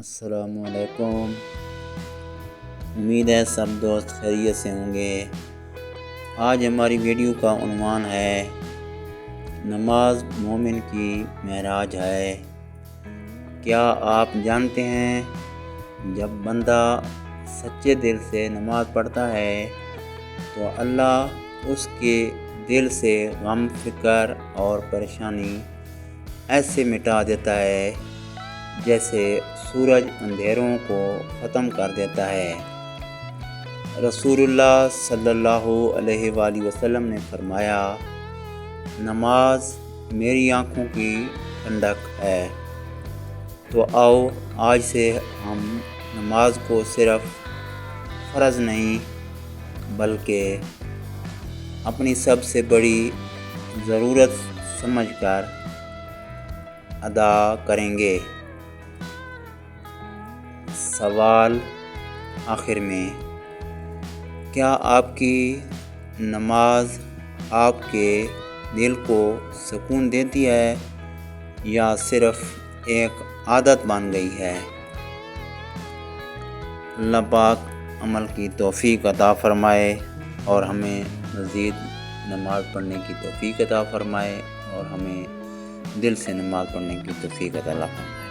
السلام علیکم۔ امید ہے سب دوست خیریت سے ہوں گے۔ آج ہماری ویڈیو کا عنوان ہے نماز مومن کی معراج ہے۔ کیا آپ جانتے ہیں جب بندہ سچے دل سے نماز پڑھتا ہے تو اللہ اس کے دل سے غم، فکر اور پریشانی ایسے مٹا دیتا ہے جیسے سورج اندھیروں کو ختم کر دیتا ہے۔ رسول اللہ صلی اللہ علیہ وآلہ وسلم نے فرمایا، نماز میری آنکھوں کی ٹھنڈک ہے۔ تو آؤ آج سے ہم نماز کو صرف فرض نہیں بلکہ اپنی سب سے بڑی ضرورت سمجھ کر ادا کریں گے۔ سوال آخر میں، کیا آپ کی نماز آپ کے دل کو سکون دیتی ہے یا صرف ایک عادت بن گئی ہے؟ اللہ پاک عمل کی توفیق عطا فرمائے اور ہمیں مزید نماز پڑھنے کی توفیق عطا فرمائے اور ہمیں دل سے نماز پڑھنے کی توفیق عطا فرمائے۔